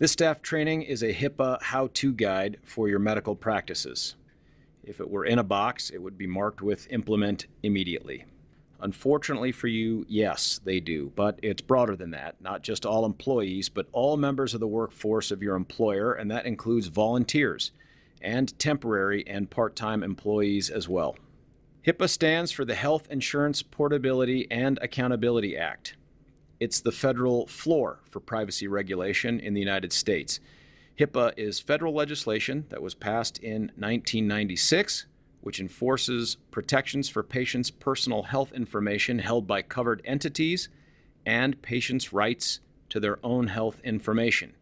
This staff training is a HIPAA how-to guide for your medical practices. If it were in a box, it would be marked with Implement immediately. Unfortunately for you, yes, they do, but it's broader than that. Not just all employees, but all members of the workforce of your employer, and that includes volunteers and temporary and part-time employees as well. HIPAA stands for the Health Insurance Portability and Accountability Act. It's the federal floor for privacy regulation in the United States. HIPAA is federal legislation that was passed in 1996, which enforces protections for patients' personal health information held by covered entities and patients' rights to their own health information.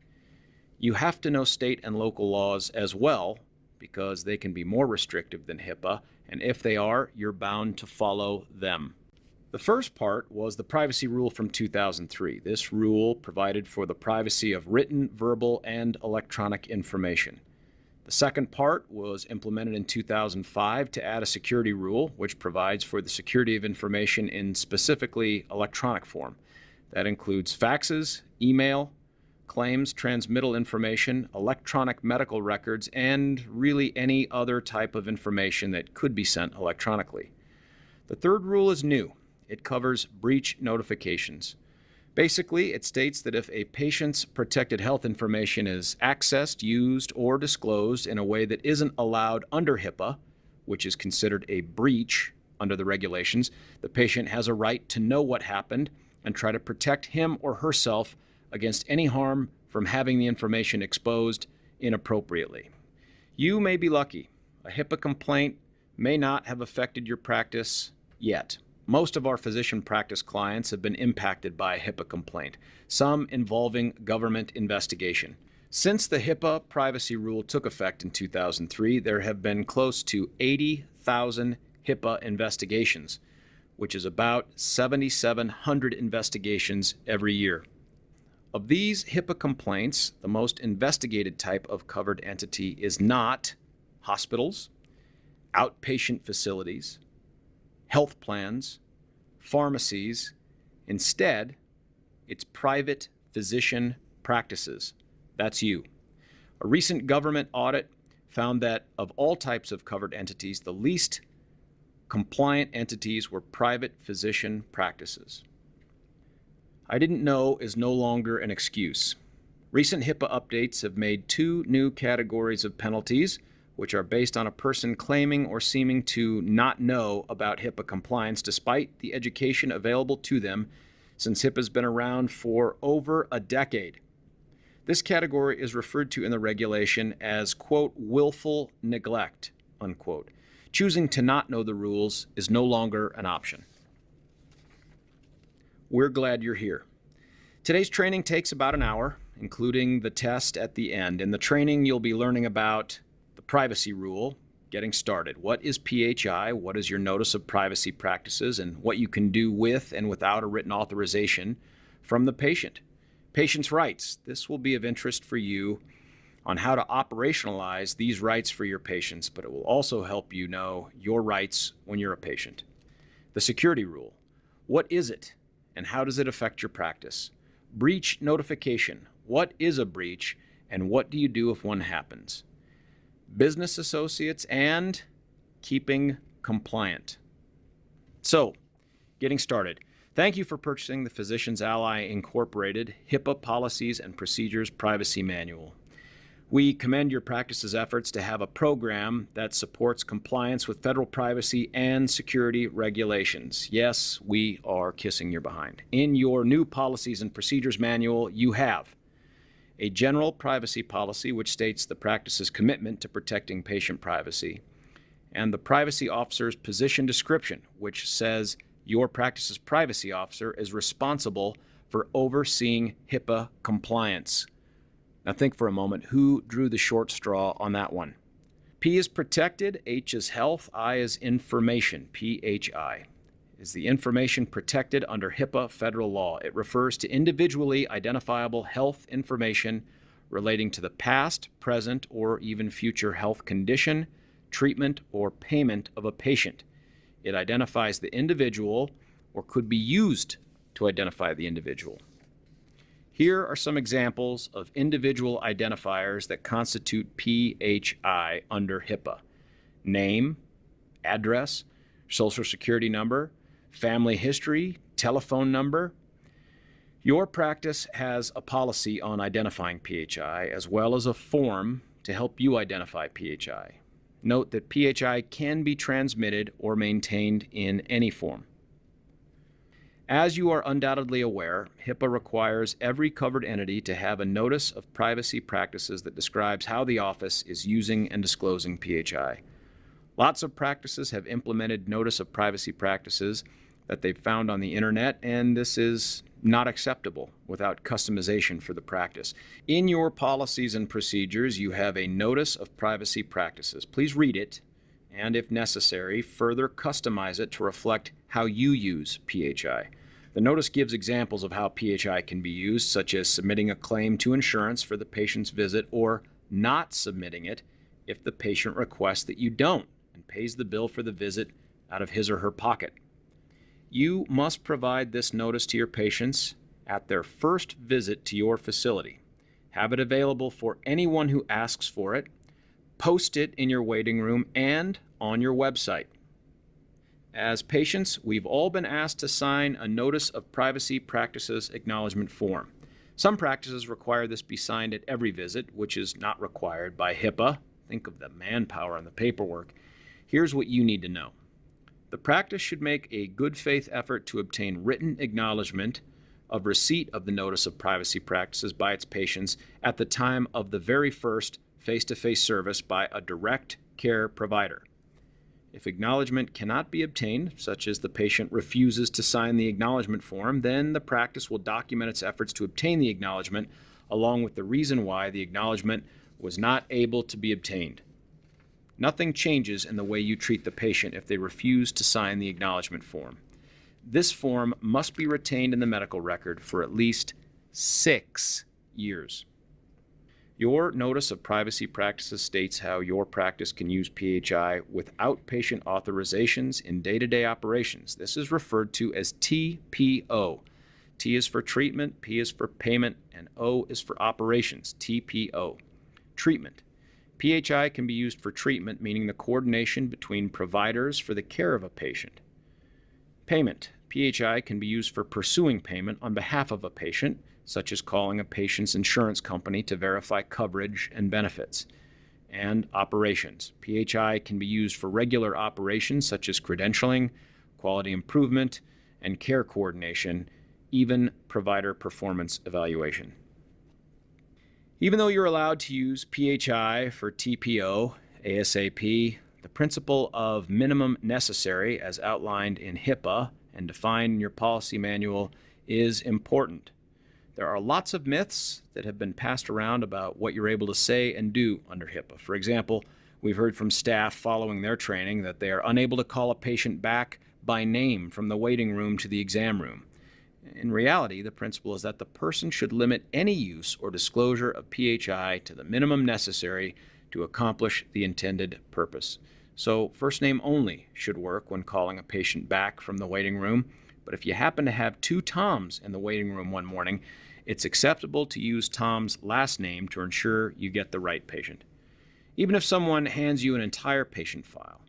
You have to know state and local laws as well, because they can be more restrictive than HIPAA, and if they are, you're bound to follow them. The first part was the privacy rule from 2003. This rule provided for the privacy of written, verbal, and electronic information. The second part was implemented in 2005 to add a security rule, which provides for the security of information in specifically electronic form. That includes faxes, email, claims, transmittal information, electronic medical records, and really any other type of information that could be sent electronically. The third rule is new. It covers breach notifications. Basically, it states that if a patient's protected health information is accessed, used, or disclosed in a way that isn't allowed under HIPAA, which is considered a breach under the regulations, the patient has a right to know what happened and try to protect him or herself against any harm from having the information exposed inappropriately. You may be lucky. A HIPAA complaint may not have affected your practice yet. Most of our physician practice clients have been impacted by a HIPAA complaint, some involving government investigation. Since the HIPAA privacy rule took effect in 2003, there have been close to 80,000 HIPAA investigations, which is about 7,700 investigations every year. Of these HIPAA complaints, the most investigated type of covered entity is not hospitals, outpatient facilities, health plans, pharmacies. Instead, it's private physician practices. That's you. A recent government audit found that of all types of covered entities, the least compliant entities were private physician practices. I didn't know is no longer an excuse. Recent HIPAA updates have made two new categories of penalties, which are based on a person claiming or seeming to not know about HIPAA compliance despite the education available to them since HIPAA's been around for over a decade. This category is referred to in the regulation as, quote, willful neglect, unquote. Choosing to not know the rules is no longer an option. We're glad you're here. Today's training takes about an hour, including the test at the end. In the training, you'll be learning about the privacy rule, getting started. What is PHI? What is your notice of privacy practices, and what you can do with and without a written authorization from the patient. Patient's rights. This will be of interest for you on how to operationalize these rights for your patients, but it will also help you know your rights when you're a patient. The security rule. What is it, and how does it affect your practice? Breach notification. What is a breach, and what do you do if one happens? Business associates and keeping compliant. So, getting started. Thank you for purchasing the Physicians Ally Incorporated HIPAA Policies and Procedures Privacy Manual. We commend your practice's efforts to have a program that supports compliance with federal privacy and security regulations. Yes, we are kissing your behind. In your new Policies and Procedures Manual, you have a general privacy policy, which states the practice's commitment to protecting patient privacy, and the privacy officer's position description, which says your practice's privacy officer is responsible for overseeing HIPAA compliance. Now think for a moment, who drew the short straw on that one? P is protected, H is health, I is information, PHI. Is the information protected under HIPAA federal law? It refers to individually identifiable health information relating to the past, present, or even future health condition, treatment, or payment of a patient. It identifies the individual or could be used to identify the individual. Here are some examples of individual identifiers that constitute PHI under HIPAA. Name, address, social security number, family history, telephone number. Your practice has a policy on identifying PHI as well as a form to help you identify PHI. Note that PHI can be transmitted or maintained in any form. As you are undoubtedly aware, HIPAA requires every covered entity to have a notice of privacy practices that describes how the office is using and disclosing PHI. Lots of practices have implemented notice of privacy practices that they've found on the internet, and this is not acceptable without customization for the practice. In your policies and procedures, you have a notice of privacy practices. Please read it, and if necessary, further customize it to reflect how you use PHI. The notice gives examples of how PHI can be used, such as submitting a claim to insurance for the patient's visit or not submitting it if the patient requests that you don't and pays the bill for the visit out of his or her pocket. You must provide this notice to your patients at their first visit to your facility. Have it available for anyone who asks for it. Post it in your waiting room and on your website. As patients, we've all been asked to sign a Notice of Privacy Practices Acknowledgement Form. Some practices require this be signed at every visit, which is not required by HIPAA. Think of the manpower and the paperwork. Here's what you need to know. The practice should make a good faith effort to obtain written acknowledgement of receipt of the Notice of Privacy Practices by its patients at the time of the very first face-to-face service by a direct care provider. If acknowledgement cannot be obtained, such as the patient refuses to sign the acknowledgement form, then the practice will document its efforts to obtain the acknowledgement, along with the reason why the acknowledgement was not able to be obtained. Nothing changes in the way you treat the patient if they refuse to sign the acknowledgement form. This form must be retained in the medical record for at least 6 years. Your Notice of Privacy Practices states how your practice can use PHI without patient authorizations in day-to-day operations. This is referred to as TPO. T is for treatment, P is for payment, and O is for operations, TPO. Treatment. PHI can be used for treatment, meaning the coordination between providers for the care of a patient. Payment. PHI can be used for pursuing payment on behalf of a patient, such as calling a patient's insurance company to verify coverage and benefits. And operations. PHI can be used for regular operations such as credentialing, quality improvement, and care coordination, even provider performance evaluation. Even though you're allowed to use PHI for TPO, ASAP, the principle of minimum necessary as outlined in HIPAA and defined in your policy manual is important. There are lots of myths that have been passed around about what you're able to say and do under HIPAA. For example, we've heard from staff following their training that they are unable to call a patient back by name from the waiting room to the exam room. In reality, the principle is that the person should limit any use or disclosure of PHI to the minimum necessary to accomplish the intended purpose. So first name only should work when calling a patient back from the waiting room, but if you happen to have 2 Toms in the waiting room one morning, it's acceptable to use Tom's last name to ensure you get the right patient. Even if someone hands you an entire patient file,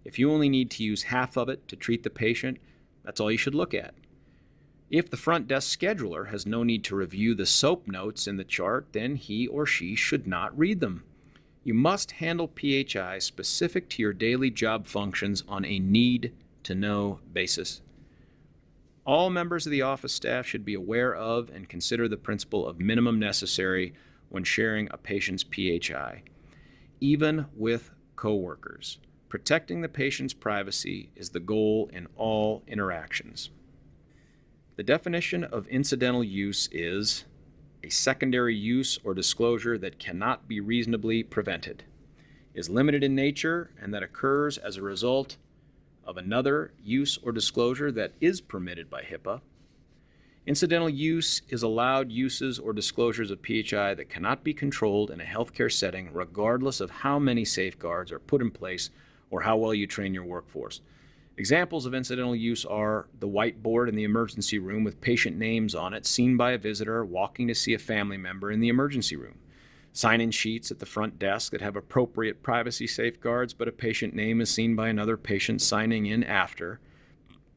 if you only need to use half of it to treat the patient, that's all you should look at. If the front desk scheduler has no need to review the SOAP notes in the chart, then he or she should not read them. You must handle PHI specific to your daily job functions on a need-to-know basis. All members of the office staff should be aware of and consider the principle of minimum necessary when sharing a patient's PHI, even with coworkers. Protecting the patient's privacy is the goal in all interactions. The definition of incidental use is a secondary use or disclosure that cannot be reasonably prevented, is limited in nature, and that occurs as a result of another use or disclosure that is permitted by HIPAA. Incidental use is allowed uses or disclosures of PHI that cannot be controlled in a healthcare setting, regardless of how many safeguards are put in place or how well you train your workforce. Examples of incidental use are the whiteboard in the emergency room with patient names on it seen by a visitor walking to see a family member in the emergency room. Sign-in sheets at the front desk that have appropriate privacy safeguards, but a patient name is seen by another patient signing in after.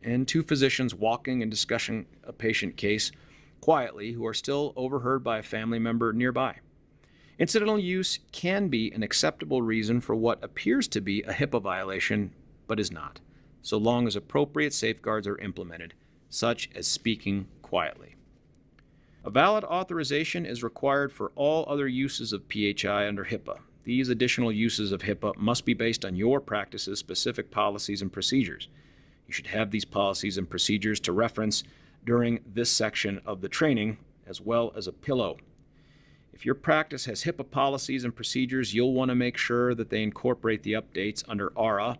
And two physicians walking and discussing a patient case quietly who are still overheard by a family member nearby. Incidental use can be an acceptable reason for what appears to be a HIPAA violation, but is not, so long as appropriate safeguards are implemented, such as speaking quietly. A valid authorization is required for all other uses of PHI under HIPAA. These additional uses of HIPAA must be based on your practice's specific policies and procedures. You should have these policies and procedures to reference during this section of the training, as well as a pillow. If your practice has HIPAA policies and procedures, you'll want to make sure that they incorporate the updates under ARA.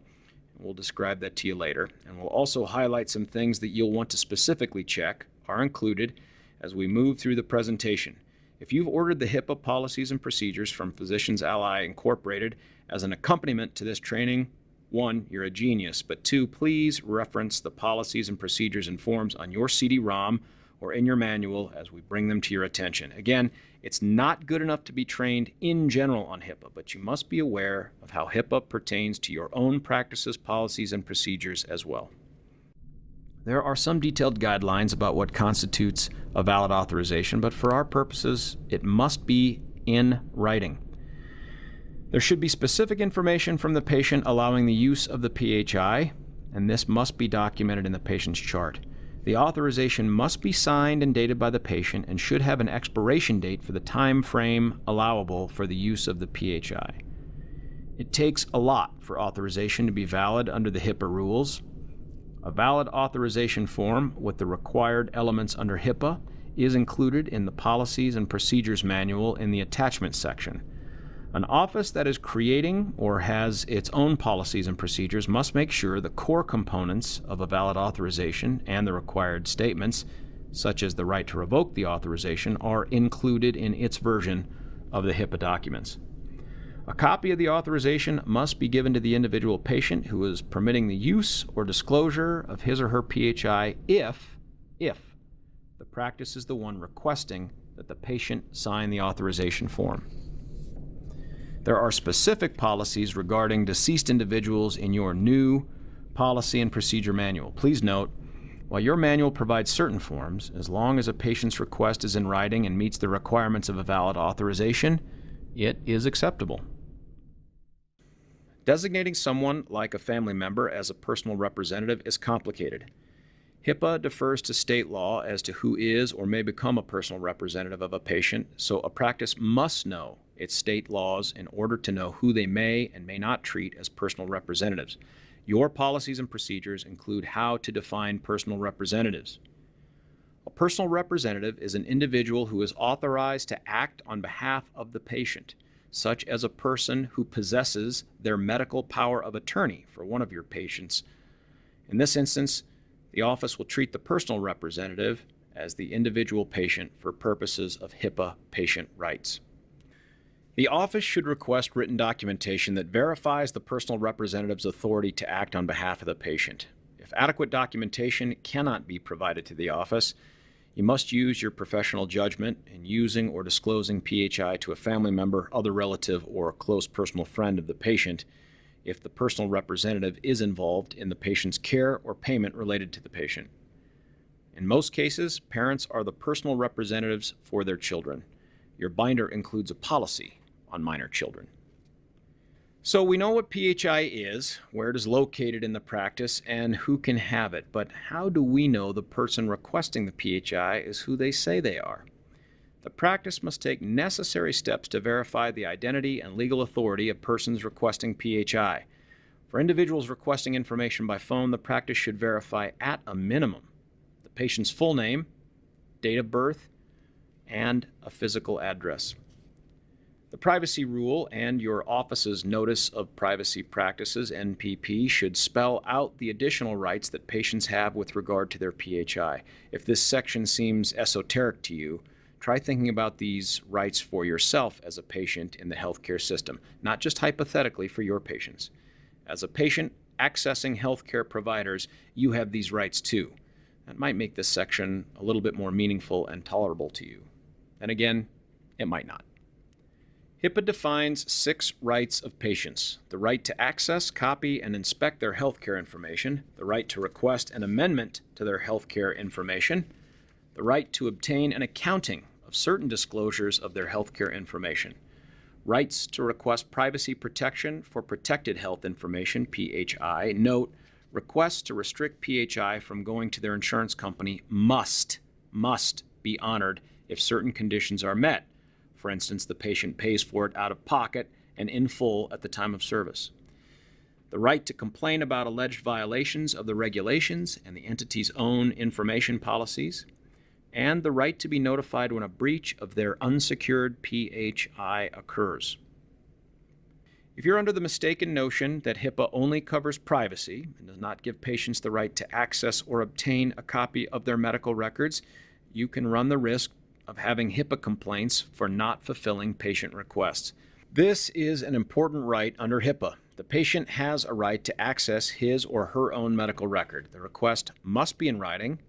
We'll describe that to you later. And we'll also highlight some things that you'll want to specifically check are included as we move through the presentation. If you've ordered the HIPAA policies and procedures from Physicians Ally Incorporated as an accompaniment to this training, 1, you're a genius, but 2, please reference the policies and procedures and forms on your CD-ROM or in your manual as we bring them to your attention. Again, it's not good enough to be trained in general on HIPAA, but you must be aware of how HIPAA pertains to your own practices, policies, and procedures as well. There are some detailed guidelines about what constitutes a valid authorization, but for our purposes, it must be in writing. There should be specific information from the patient allowing the use of the PHI, and this must be documented in the patient's chart. The authorization must be signed and dated by the patient and should have an expiration date for the time frame allowable for the use of the PHI. It takes a lot for authorization to be valid under the HIPAA rules. A valid authorization form with the required elements under HIPAA is included in the Policies and Procedures Manual in the Attachment section. An office that is creating or has its own policies and procedures must make sure the core components of a valid authorization and the required statements, such as the right to revoke the authorization, are included in its version of the HIPAA documents. A copy of the authorization must be given to the individual patient who is permitting the use or disclosure of his or her PHI if the practice is the one requesting that the patient sign the authorization form. There are specific policies regarding deceased individuals in your new Policy and Procedure Manual. Please note, while your manual provides certain forms, as long as a patient's request is in writing and meets the requirements of a valid authorization, it is acceptable. Designating someone like a family member as a personal representative is complicated. HIPAA defers to state law as to who is or may become a personal representative of a patient, so a practice must know its state laws in order to know who they may and may not treat as personal representatives. Your policies and procedures include how to define personal representatives. A personal representative is an individual who is authorized to act on behalf of the patient, such as a person who possesses their medical power of attorney for one of your patients. In this instance, the office will treat the personal representative as the individual patient for purposes of HIPAA patient rights. The office should request written documentation that verifies the personal representative's authority to act on behalf of the patient. If adequate documentation cannot be provided to the office, you must use your professional judgment in using or disclosing PHI to a family member, other relative, or a close personal friend of the patient if the personal representative is involved in the patient's care or payment related to the patient. In most cases, parents are the personal representatives for their children. Your binder includes a policy on minor children. So we know what PHI is, where it is located in the practice, and who can have it. But how do we know the person requesting the PHI is who they say they are? The practice must take necessary steps to verify the identity and legal authority of persons requesting PHI. For individuals requesting information by phone, the practice should verify at a minimum the patient's full name, date of birth, and a physical address. The privacy rule and your office's Notice of Privacy Practices, NPP, should spell out the additional rights that patients have with regard to their PHI. If this section seems esoteric to you, try thinking about these rights for yourself as a patient in the healthcare system, not just hypothetically for your patients. As a patient accessing healthcare providers, you have these rights too. That might make this section a little bit more meaningful and tolerable to you. And again, it might not. HIPAA defines 6 rights of patients: the right to access, copy, and inspect their healthcare information, the right to request an amendment to their healthcare information, the right to obtain an accounting of certain disclosures of their healthcare information, rights to request privacy protection for protected health information, PHI. Note, requests to restrict PHI from going to their insurance company must be honored if certain conditions are met. For instance, the patient pays for it out of pocket and in full at the time of service. The right to complain about alleged violations of the regulations and the entity's own information policies, and the right to be notified when a breach of their unsecured PHI occurs. If you're under the mistaken notion that HIPAA only covers privacy and does not give patients the right to access or obtain a copy of their medical records, you can run the risk of having HIPAA complaints for not fulfilling patient requests. This is an important right under HIPAA. The patient has a right to access his or her own medical record. The request must be in writing,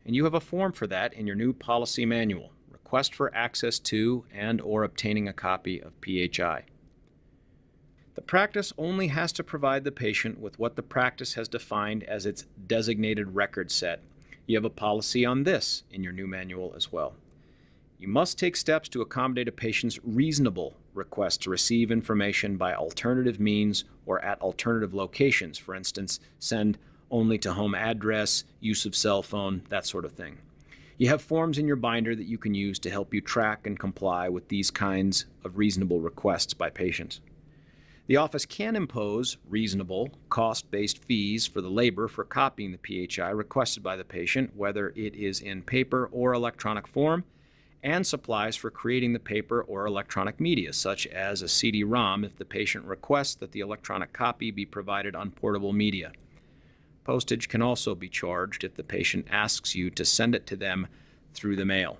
and you have a form for that in your new policy manual: request for access to and/or obtaining a copy of PHI. The practice only has to provide the patient with what the practice has defined as its designated record set. You have a policy on this in your new manual as well. You must take steps to accommodate a patient's reasonable request to receive information by alternative means or at alternative locations. For instance, send only to home address, use of cell phone, that sort of thing. You have forms in your binder that you can use to help you track and comply with these kinds of reasonable requests by patients. The office can impose reasonable, cost-based fees for the labor for copying the PHI requested by the patient, whether it is in paper or electronic form, and supplies for creating the paper or electronic media, such as a CD-ROM if the patient requests that the electronic copy be provided on portable media. Postage can also be charged if the patient asks you to send it to them through the mail.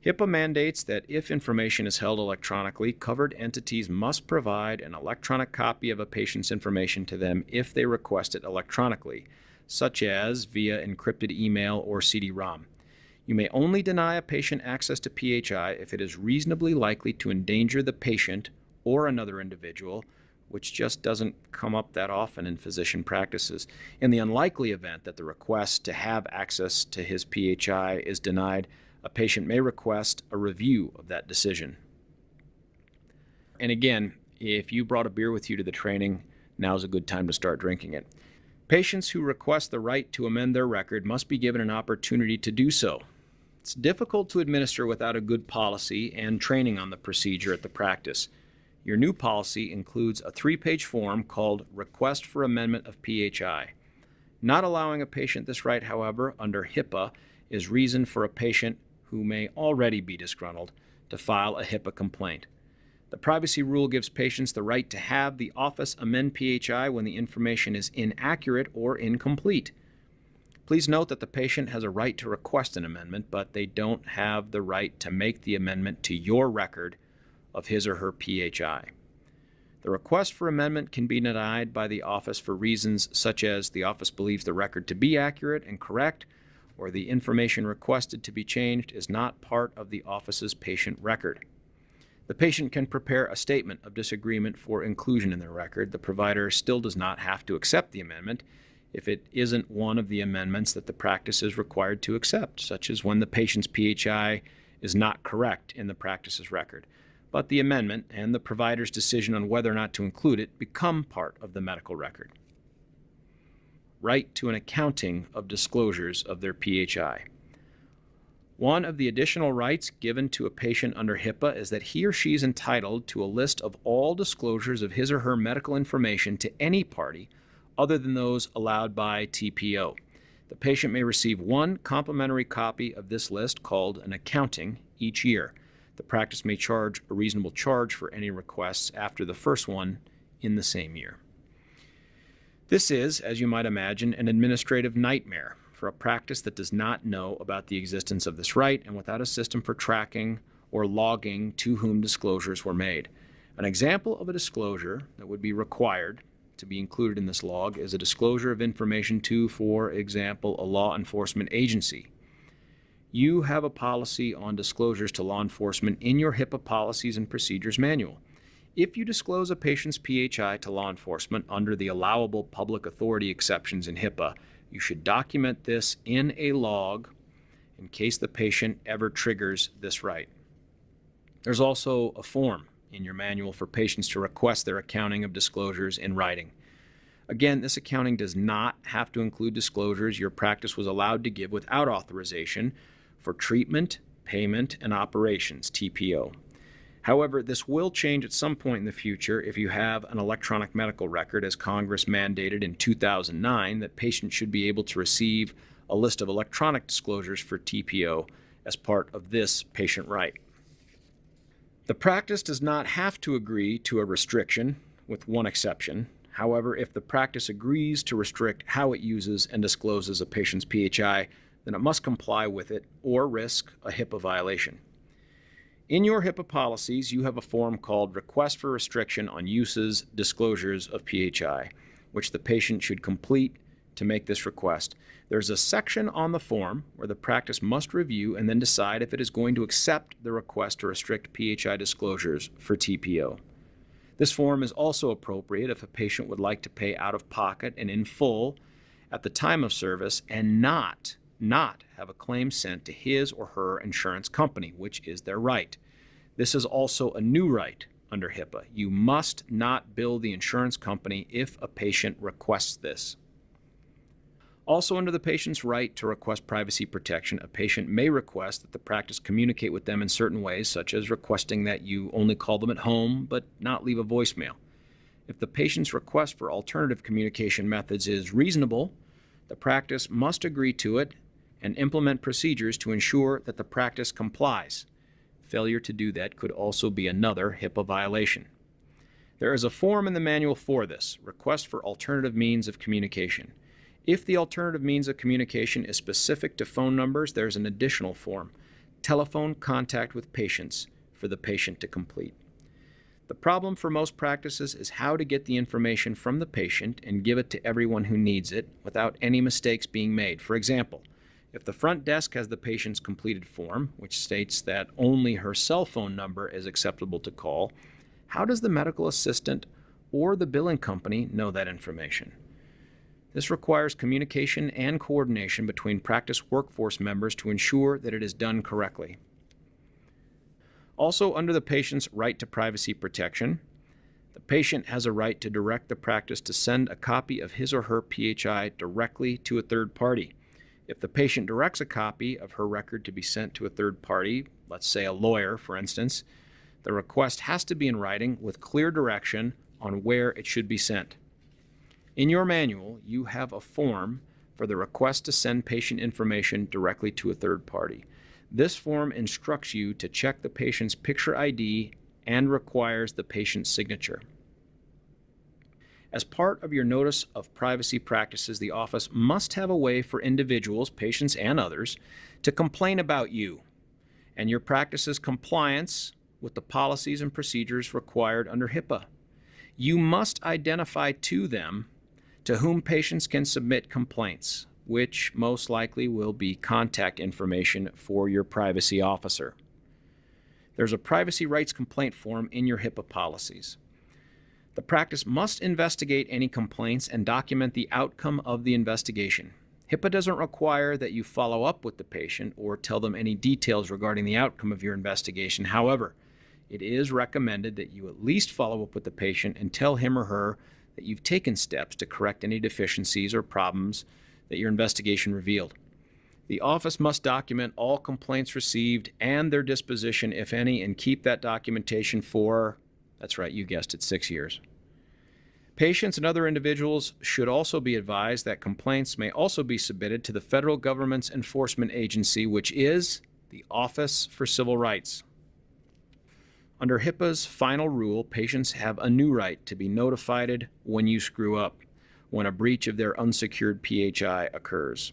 HIPAA mandates that if information is held electronically, covered entities must provide an electronic copy of a patient's information to them if they request it electronically, such as via encrypted email or CD-ROM. You may only deny a patient access to PHI if it is reasonably likely to endanger the patient or another individual, which just doesn't come up that often in physician practices. In the unlikely event that the request to have access to his PHI is denied, a patient may request a review of that decision. And again, if you brought a beer with you to the training, now's a good time to start drinking it. Patients who request the right to amend their record must be given an opportunity to do so. It's difficult to administer without a good policy and training on the procedure at the practice. Your new policy includes a 3-page form called Request for Amendment of PHI. Not allowing a patient this right, however, under HIPAA is reason for a patient who may already be disgruntled to file a HIPAA complaint. The privacy rule gives patients the right to have the office amend PHI when the information is inaccurate or incomplete. Please note that the patient has a right to request an amendment, but they don't have the right to make the amendment to your record of his or her PHI. The request for amendment can be denied by the office for reasons such as the office believes the record to be accurate and correct, or the information requested to be changed is not part of the office's patient record. The patient can prepare a statement of disagreement for inclusion in their record. The provider still does not have to accept the amendment if it isn't one of the amendments that the practice is required to accept, such as when the patient's PHI is not correct in the practice's record. But the amendment and the provider's decision on whether or not to include it become part of the medical record. Right to an accounting of disclosures of their PHI. One of the additional rights given to a patient under HIPAA is that he or she is entitled to a list of all disclosures of his or her medical information to any party other than those allowed by TPO. The patient may receive one complimentary copy of this list called an accounting each year. The practice may charge a reasonable charge for any requests after the first one in the same year. This is, as you might imagine, an administrative nightmare for a practice that does not know about the existence of this right and without a system for tracking or logging to whom disclosures were made. An example of a disclosure that would be required to be included in this log is a disclosure of information to, for example, a law enforcement agency. You have a policy on disclosures to law enforcement in your HIPAA Policies and Procedures Manual. If you disclose a patient's PHI to law enforcement under the allowable public authority exceptions in HIPAA, you should document this in a log in case the patient ever triggers this right. There's also a form in your manual for patients to request their accounting of disclosures in writing. Again, this accounting does not have to include disclosures your practice was allowed to give without authorization for treatment, payment, and operations, TPO. However, this will change at some point in the future if you have an electronic medical record, as Congress mandated in 2009 that patients should be able to receive a list of electronic disclosures for TPO as part of this patient right. The practice does not have to agree to a restriction, with one exception. However, if the practice agrees to restrict how it uses and discloses a patient's PHI, then it must comply with it or risk a HIPAA violation. In your HIPAA policies, you have a form called Request for Restriction on Uses Disclosures of PHI, which the patient should complete to make this request. There's a section on the form where the practice must review and then decide if it is going to accept the request to restrict PHI disclosures for TPO. This form is also appropriate if a patient would like to pay out of pocket and in full at the time of service and not have a claim sent to his or her insurance company, which is their right. This is also a new right under HIPAA. You must not bill the insurance company if a patient requests this. Also, under the patient's right to request privacy protection, a patient may request that the practice communicate with them in certain ways, such as requesting that you only call them at home but not leave a voicemail. If the patient's request for alternative communication methods is reasonable, the practice must agree to it and implement procedures to ensure that the practice complies. Failure to do that could also be another HIPAA violation. There is a form in the manual for this, Request for Alternative Means of Communication. If the alternative means of communication is specific to phone numbers, there's an additional form, Telephone Contact with Patients, for the patient to complete. The problem for most practices is how to get the information from the patient and give it to everyone who needs it without any mistakes being made. For example, if the front desk has the patient's completed form, which states that only her cell phone number is acceptable to call, how does the medical assistant or the billing company know that information? This requires communication and coordination between practice workforce members to ensure that it is done correctly. Also, under the patient's right to privacy protection, the patient has a right to direct the practice to send a copy of his or her PHI directly to a third party. If the patient directs a copy of her record to be sent to a third party, let's say a lawyer, for instance, the request has to be in writing with clear direction on where it should be sent. In your manual, you have a form for the request to send patient information directly to a third party. This form instructs you to check the patient's picture ID and requires the patient's signature. As part of your notice of privacy practices, the office must have a way for individuals, patients, and others to complain about you and your practice's compliance with the policies and procedures required under HIPAA. You must identify to them to whom patients can submit complaints, which most likely will be contact information for your privacy officer. There's a privacy rights complaint form in your HIPAA policies. The practice must investigate any complaints and document the outcome of the investigation. HIPAA doesn't require that you follow up with the patient or tell them any details regarding the outcome of your investigation. However, it is recommended that you at least follow up with the patient and tell him or her that you've taken steps to correct any deficiencies or problems that your investigation revealed. The office must document all complaints received and their disposition, if any, and keep that documentation for, that's right, you guessed it, 6 years. Patients and other individuals should also be advised that complaints may also be submitted to the federal government's enforcement agency, which is the Office for Civil Rights. Under HIPAA's final rule, patients have a new right to be notified when you screw up, when a breach of their unsecured PHI occurs.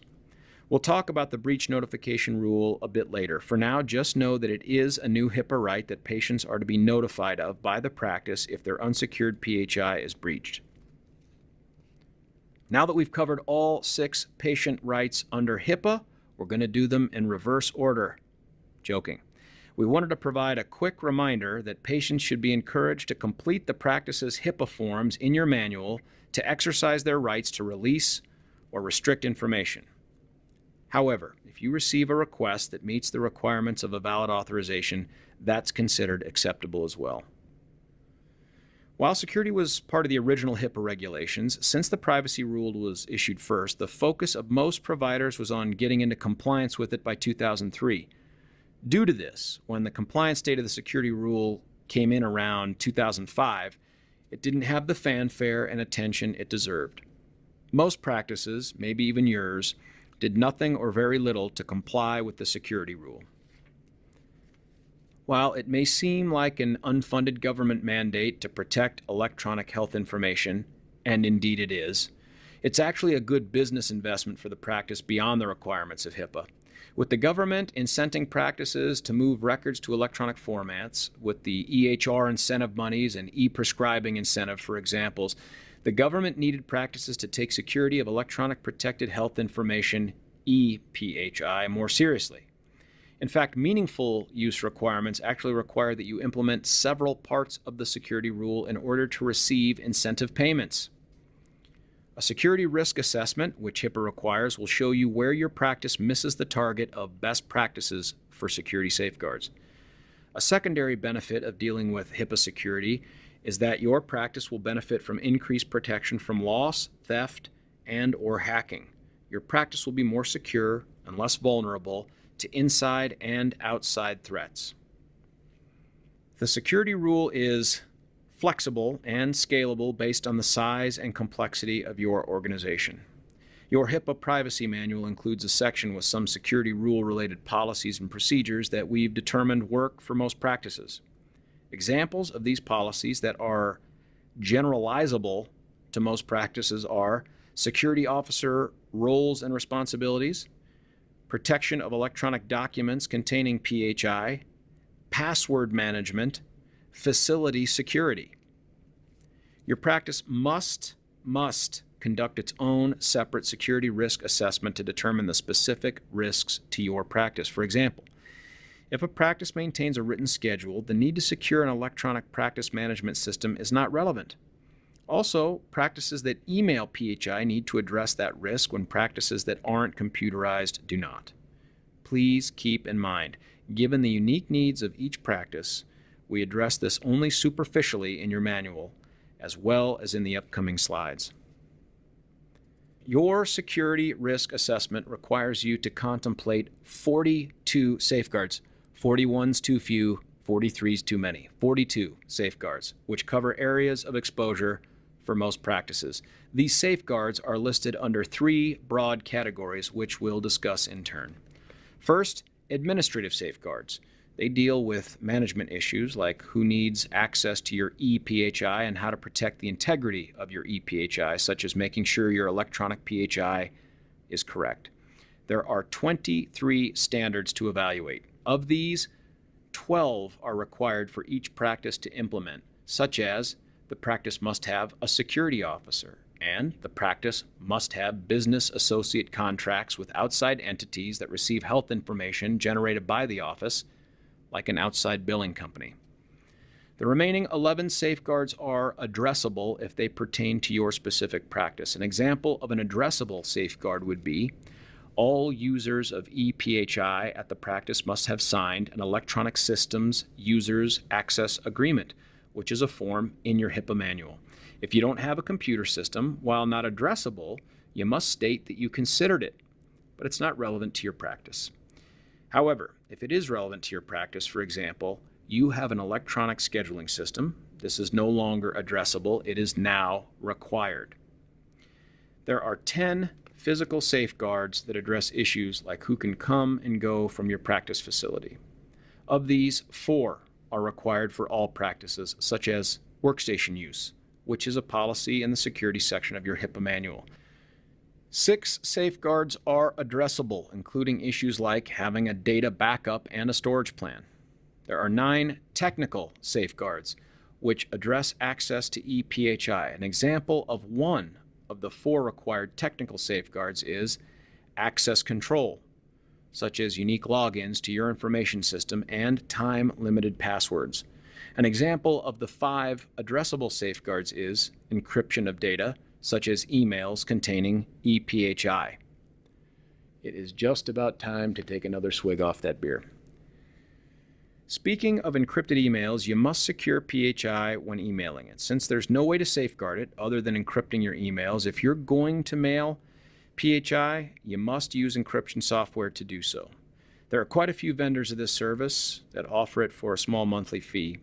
We'll talk about the breach notification rule a bit later. For now, just know that it is a new HIPAA right that patients are to be notified of by the practice if their unsecured PHI is breached. Now that we've covered all 6 patient rights under HIPAA, we're going to do them in reverse order. Joking. We wanted to provide a quick reminder that patients should be encouraged to complete the practice's HIPAA forms in your manual to exercise their rights to release or restrict information. However, if you receive a request that meets the requirements of a valid authorization, that's considered acceptable as well. While security was part of the original HIPAA regulations, since the privacy rule was issued first, the focus of most providers was on getting into compliance with it by 2003. Due to this, when the compliance date of the security rule came in around 2005, it didn't have the fanfare and attention it deserved. Most practices, maybe even yours, did nothing or very little to comply with the security rule. While it may seem like an unfunded government mandate to protect electronic health information, and indeed it is, it's actually a good business investment for the practice beyond the requirements of HIPAA. With the government incenting practices to move records to electronic formats, with the EHR incentive monies and e-prescribing incentive for examples, the government needed practices to take security of electronic protected health information, EPHI, more seriously. In fact, meaningful use requirements actually require that you implement several parts of the security rule in order to receive incentive payments. A security risk assessment, which HIPAA requires, will show you where your practice misses the target of best practices for security safeguards. A secondary benefit of dealing with HIPAA security is that your practice will benefit from increased protection from loss, theft, and/or hacking. Your practice will be more secure and less vulnerable to inside and outside threats. The security rule is flexible and scalable based on the size and complexity of your organization. Your HIPAA privacy manual includes a section with some security rule-related policies and procedures that we've determined work for most practices. Examples of these policies that are generalizable to most practices are security officer roles and responsibilities, protection of electronic documents containing PHI, password management, facility security. Your practice must conduct its own separate security risk assessment to determine the specific risks to your practice. For example, if a practice maintains a written schedule, the need to secure an electronic practice management system is not relevant. Also, practices that email PHI need to address that risk when practices that aren't computerized do not. Please keep in mind, given the unique needs of each practice, we address this only superficially in your manual, as well as in the upcoming slides. Your security risk assessment requires you to contemplate 42 safeguards. 41's too few, 43's too many. 42 safeguards, which cover areas of exposure for most practices. These safeguards are listed under 3 broad categories, which we'll discuss in turn. First, administrative safeguards. They deal with management issues like who needs access to your ePHI and how to protect the integrity of your ePHI, such as making sure your electronic PHI is correct. There are 23 standards to evaluate. Of these, 12 are required for each practice to implement, such as the practice must have a security officer, and the practice must have business associate contracts with outside entities that receive health information generated by the office, like an outside billing company. The remaining 11 safeguards are addressable if they pertain to your specific practice. An example of an addressable safeguard would be all users of ePHI at the practice must have signed an Electronic Systems Users Access Agreement, which is a form in your HIPAA manual. If you don't have a computer system, while not addressable, you must state that you considered it, but it's not relevant to your practice. However, if it is relevant to your practice, for example, you have an electronic scheduling system, this is no longer addressable, it is now required. There are 10 physical safeguards that address issues like who can come and go from your practice facility. Of these, 4 are required for all practices, such as workstation use, which is a policy in the security section of your HIPAA manual. 6 safeguards are addressable, including issues like having a data backup and a storage plan. There are 9 technical safeguards, which address access to ePHI. An example of one of the 4 required technical safeguards is access control, such as unique logins to your information system and time-limited passwords. An example of the 5 addressable safeguards is encryption of data, such as emails containing ePHI. It is just about time to take another swig off that beer. Speaking of encrypted emails, you must secure PHI when emailing it. Since there's no way to safeguard it other than encrypting your emails, if you're going to mail PHI, you must use encryption software to do so. There are quite a few vendors of this service that offer it for a small monthly fee.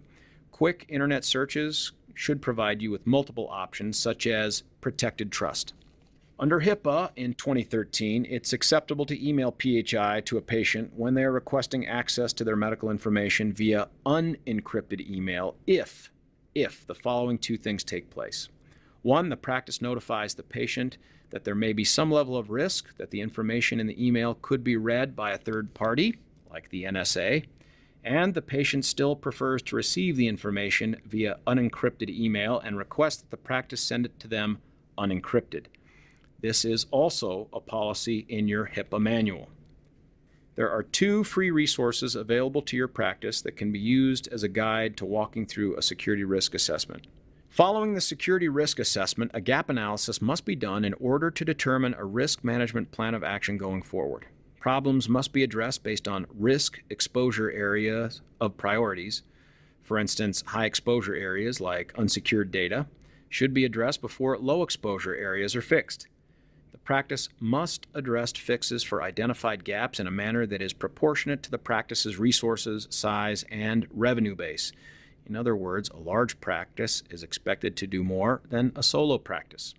Quick internet searches should provide you with multiple options, such as protected trust. Under HIPAA in 2013, it's acceptable to email PHI to a patient when they are requesting access to their medical information via unencrypted email if the following 2 things take place. 1, the practice notifies the patient that there may be some level of risk that the information in the email could be read by a third party, like the NSA, and the patient still prefers to receive the information via unencrypted email and requests that the practice send it to them unencrypted. This is also a policy in your HIPAA manual. There are 2 free resources available to your practice that can be used as a guide to walking through a security risk assessment. Following the security risk assessment, a gap analysis must be done in order to determine a risk management plan of action going forward. Problems must be addressed based on risk exposure areas of priorities. For instance, high exposure areas like unsecured data should be addressed before low exposure areas are fixed. The practice must address fixes for identified gaps in a manner that is proportionate to the practice's resources, size, and revenue base. In other words, a large practice is expected to do more than a solo practice.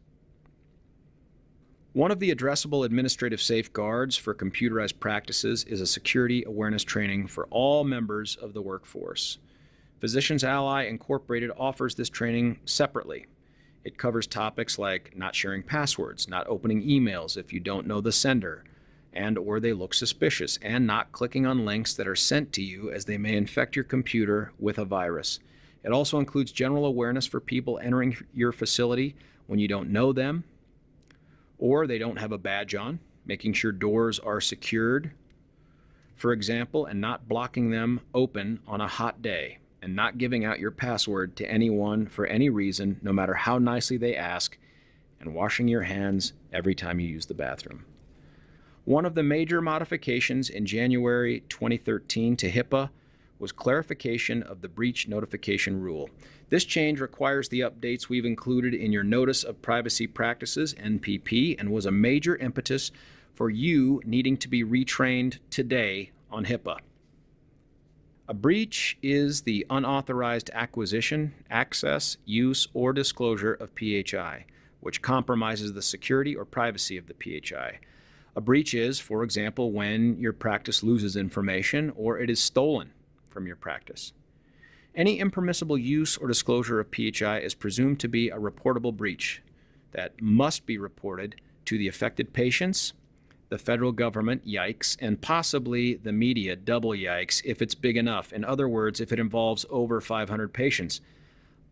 One of the addressable administrative safeguards for computerized practices is a security awareness training for all members of the workforce. Physicians Ally Incorporated offers this training separately. It covers topics like not sharing passwords, not opening emails if you don't know the sender, and/or they look suspicious, and not clicking on links that are sent to you as they may infect your computer with a virus. It also includes general awareness for people entering your facility when you don't know them or they don't have a badge on, making sure doors are secured, for example, and not blocking them open on a hot day, and not giving out your password to anyone for any reason, no matter how nicely they ask, and washing your hands every time you use the bathroom. One of the major modifications in January 2013 to HIPAA was clarification of the breach notification rule. This change requires the updates we've included in your Notice of Privacy Practices, NPP, and was a major impetus for you needing to be retrained today on HIPAA. A breach is the unauthorized acquisition, access, use, or disclosure of PHI, which compromises the security or privacy of the PHI. A breach is, for example, when your practice loses information or it is stolen from your practice. Any impermissible use or disclosure of PHI is presumed to be a reportable breach that must be reported to the affected patients, the federal government, yikes, and possibly the media, double yikes, if it's big enough. In other words, if it involves over 500 patients,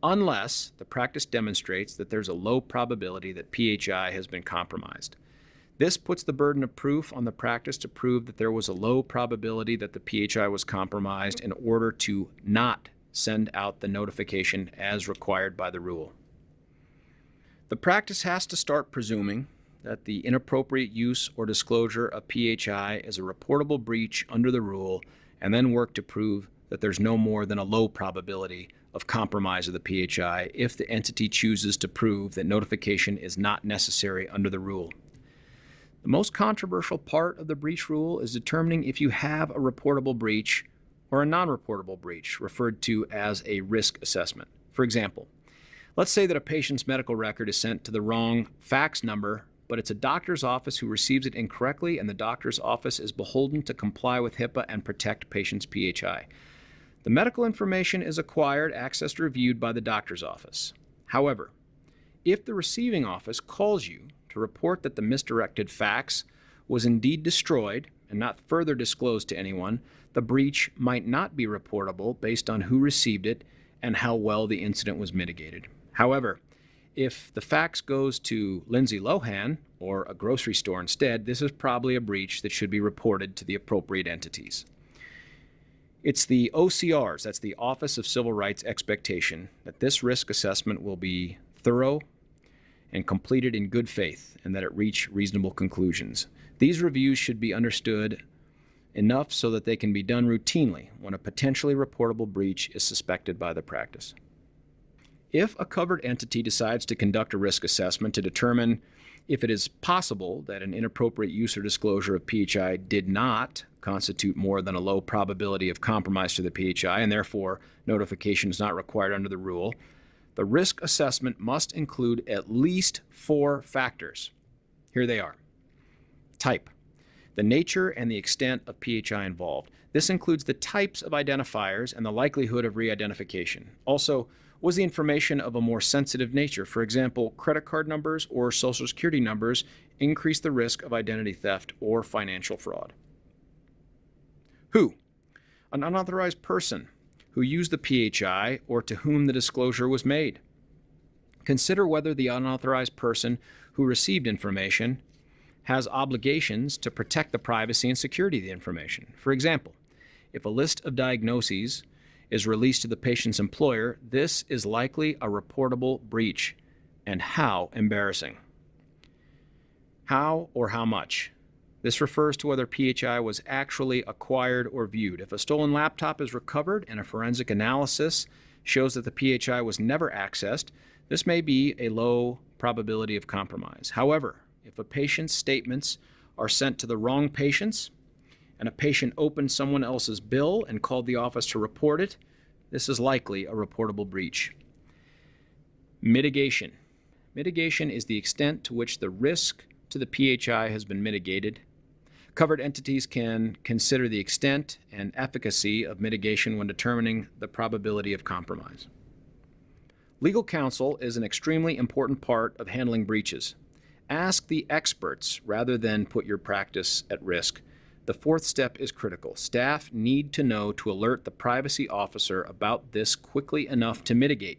unless the practice demonstrates that there's a low probability that PHI has been compromised. This puts the burden of proof on the practice to prove that there was a low probability that the PHI was compromised in order to not send out the notification as required by the rule. The practice has to start presuming that the inappropriate use or disclosure of PHI is a reportable breach under the rule, and then work to prove that there's no more than a low probability of compromise of the PHI if the entity chooses to prove that notification is not necessary under the rule. The most controversial part of the breach rule is determining if you have a reportable breach or a non-reportable breach, referred to as a risk assessment. For example, let's say that a patient's medical record is sent to the wrong fax number, but it's a doctor's office who receives it incorrectly, and the doctor's office is beholden to comply with HIPAA and protect patients' PHI. The medical information is acquired, accessed, reviewed by the doctor's office. However, if the receiving office calls you to report that the misdirected fax was indeed destroyed and not further disclosed to anyone, the breach might not be reportable based on who received it and how well the incident was mitigated. However, If the fax goes to Lindsay Lohan or a grocery store instead, this is probably a breach that should be reported to the appropriate entities. It's the OCR's, that's the Office of Civil Rights, expectation that this risk assessment will be thorough and completed in good faith, and that it reach reasonable conclusions. These reviews should be understood enough so that they can be done routinely when a potentially reportable breach is suspected by the practice. If a covered entity decides to conduct a risk assessment to determine if it is possible that an inappropriate use or disclosure of PHI did not constitute more than a low probability of compromise to the PHI, and therefore notification is not required under the rule, the risk assessment must include at least 4 factors. Here they are. Type: the nature and the extent of PHI involved. This includes the types of identifiers and the likelihood of re-identification. Also, was the information of a more sensitive nature? For example, credit card numbers or social security numbers increase the risk of identity theft or financial fraud. Who? An unauthorized person who used the PHI or to whom the disclosure was made. Consider whether the unauthorized person who received information has obligations to protect the privacy and security of the information. For example, if a list of diagnoses is released to the patient's employer, this is likely a reportable breach. And how embarrassing. How or how much? This refers to whether PHI was actually acquired or viewed. If a stolen laptop is recovered and a forensic analysis shows that the PHI was never accessed, this may be a low probability of compromise. However, if a patient's statements are sent to the wrong patients and a patient opened someone else's bill and called the office to report it, this is likely a reportable breach. Mitigation. Mitigation is the extent to which the risk to the PHI has been mitigated. Covered entities can consider the extent and efficacy of mitigation when determining the probability of compromise. Legal counsel is an extremely important part of handling breaches. Ask the experts rather than put your practice at risk. The 4th step is critical. Staff need to know to alert the privacy officer about this quickly enough to mitigate.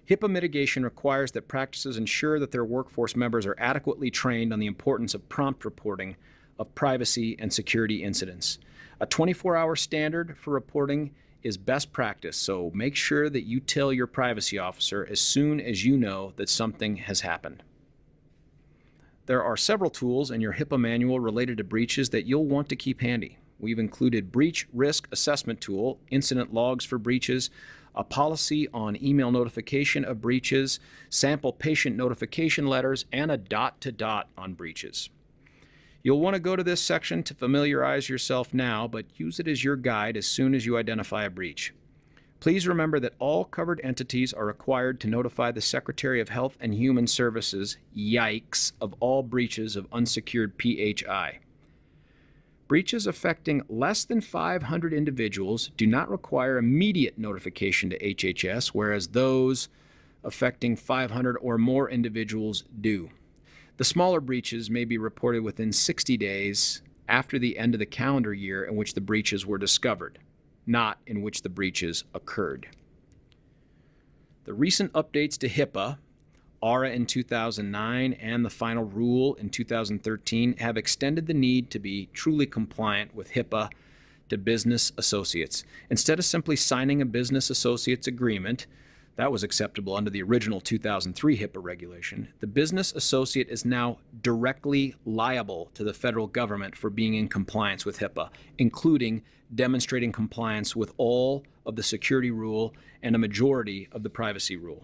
HIPAA mitigation requires that practices ensure that their workforce members are adequately trained on the importance of prompt reporting of privacy and security incidents. A 24-hour standard for reporting is best practice, so make sure that you tell your privacy officer as soon as you know that something has happened. There are several tools in your HIPAA manual related to breaches that you'll want to keep handy. We've included Breach Risk Assessment Tool, incident logs for breaches, a policy on email notification of breaches, sample patient notification letters, and a dot-to-dot on breaches. You'll want to go to this section to familiarize yourself now, but use it as your guide as soon as you identify a breach. Please remember that all covered entities are required to notify the Secretary of Health and Human Services, yikes, of all breaches of unsecured PHI. Breaches affecting less than 500 individuals do not require immediate notification to HHS, whereas those affecting 500 or more individuals do. The smaller breaches may be reported within 60 days after the end of the calendar year in which the breaches were discovered, not in which the breaches occurred. The recent updates to HIPAA, ARA in 2009 and the final rule in 2013, have extended the need to be truly compliant with HIPAA to business associates. Instead of simply signing a business associates agreement, that was acceptable under the original 2003 HIPAA regulation, the business associate is now directly liable to the federal government for being in compliance with HIPAA, including demonstrating compliance with all of the security rule and a majority of the privacy rule.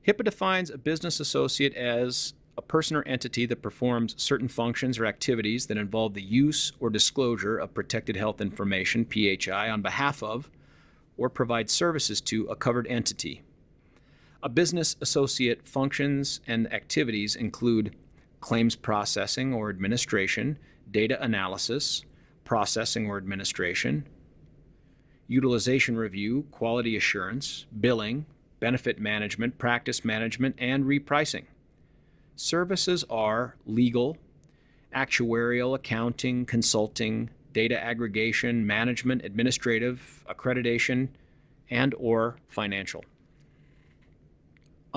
HIPAA defines a business associate as a person or entity that performs certain functions or activities that involve the use or disclosure of protected health information, PHI, on behalf of or provide services to a covered entity. A business associate functions and activities include claims processing or administration, data analysis, processing or administration, utilization review, quality assurance, billing, benefit management, practice management, and repricing. Services are legal, actuarial, accounting, consulting, data aggregation, management, administrative, accreditation, and/or financial.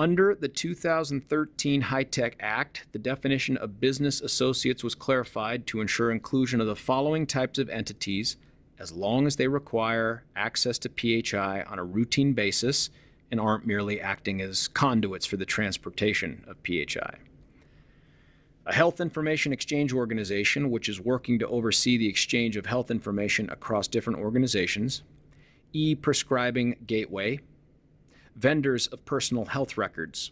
Under the 2013 HITECH Act, the definition of business associates was clarified to ensure inclusion of the following types of entities as long as they require access to PHI on a routine basis and aren't merely acting as conduits for the transportation of PHI. A health information exchange organization, which is working to oversee the exchange of health information across different organizations. E-prescribing gateway. Vendors of personal health records.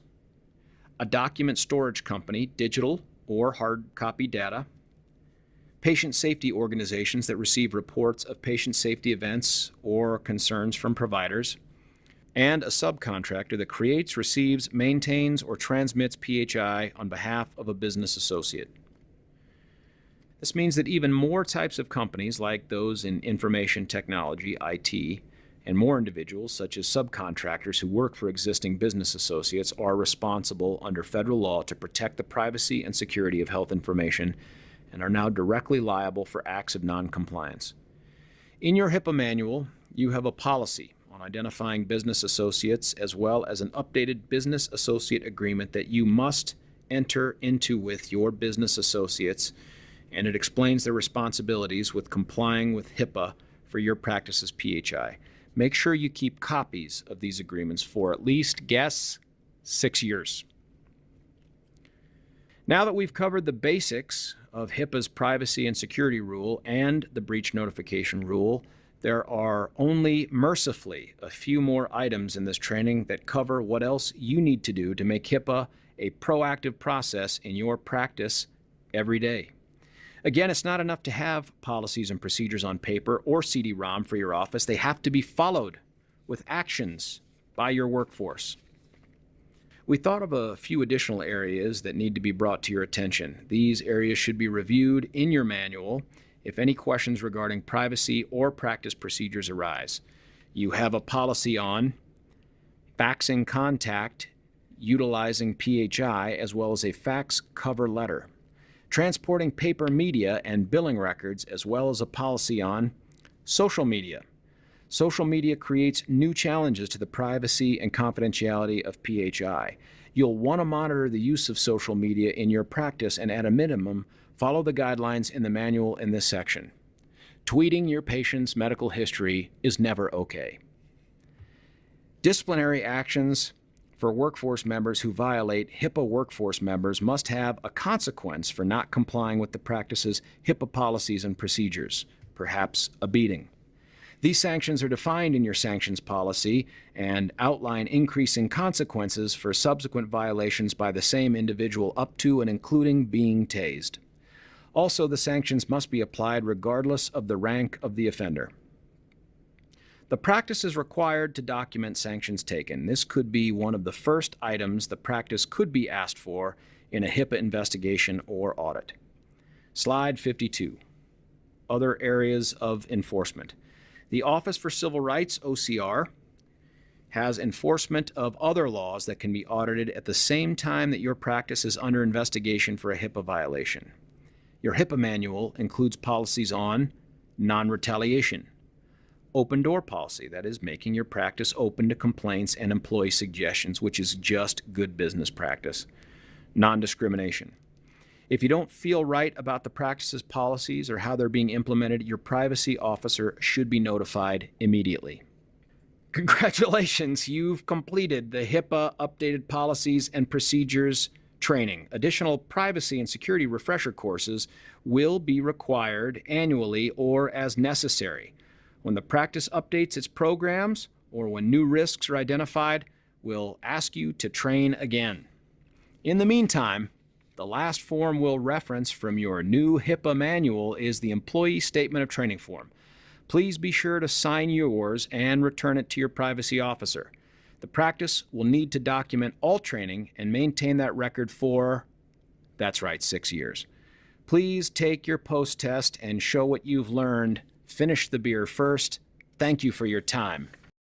A document storage company, digital or hard copy data. Patient safety organizations that receive reports of patient safety events or concerns from providers. And a subcontractor that creates, receives, maintains, or transmits PHI on behalf of a business associate. This means that even more types of companies, like those in information technology, IT, and more individuals, such as subcontractors who work for existing business associates, are responsible under federal law to protect the privacy and security of health information and are now directly liable for acts of noncompliance. In your HIPAA manual, you have a policy on identifying business associates as well as an updated business associate agreement that you must enter into with your business associates, and it explains their responsibilities with complying with HIPAA for your practice's PHI. Make sure you keep copies of these agreements for at least, guess, 6 years. Now that we've covered the basics of HIPAA's privacy and security rule and the breach notification rule, there are only mercifully a few more items in this training that cover what else you need to do to make HIPAA a proactive process in your practice every day. Again, it's not enough to have policies and procedures on paper or CD-ROM for your office. They have to be followed with actions by your workforce. We thought of a few additional areas that need to be brought to your attention. These areas should be reviewed in your manual if any questions regarding privacy or practice procedures arise. You have a policy on faxing contact utilizing PHI, as well as a fax cover letter. Transporting paper media and billing records, as well as a policy on social media. Social media creates new challenges to the privacy and confidentiality of PHI. You'll want to monitor the use of social media in your practice and, at a minimum, follow the guidelines in the manual in this section. Tweeting your patient's medical history is never okay. Disciplinary actions for workforce members who violate HIPAA workforce members must have a consequence for not complying with the practice's HIPAA policies and procedures, perhaps a beating. These sanctions are defined in your sanctions policy and outline increasing consequences for subsequent violations by the same individual up to and including being tased. Also, the sanctions must be applied regardless of the rank of the offender. The practice is required to document sanctions taken. This could be one of the first items the practice could be asked for in a HIPAA investigation or audit. Slide 52. Other areas of enforcement. The Office for Civil Rights, OCR, has enforcement of other laws that can be audited at the same time that your practice is under investigation for a HIPAA violation. Your HIPAA manual includes policies on non-retaliation, open door policy, that is, making your practice open to complaints and employee suggestions, which is just good business practice, non-discrimination. If you don't feel right about the practice's policies or how they're being implemented, your privacy officer should be notified immediately. Congratulations, you've completed the HIPAA updated policies and procedures training. Additional privacy and security refresher courses will be required annually or as necessary. When the practice updates its programs or when new risks are identified, we'll ask you to train again. In the meantime, the last form we'll reference from your new HIPAA manual is the Employee Statement of Training form. Please be sure to sign yours and return it to your privacy officer. The practice will need to document all training and maintain that record for, that's right, 6 years. Please take your post-test and show what you've learned. Finish the beer first. Thank you for your time.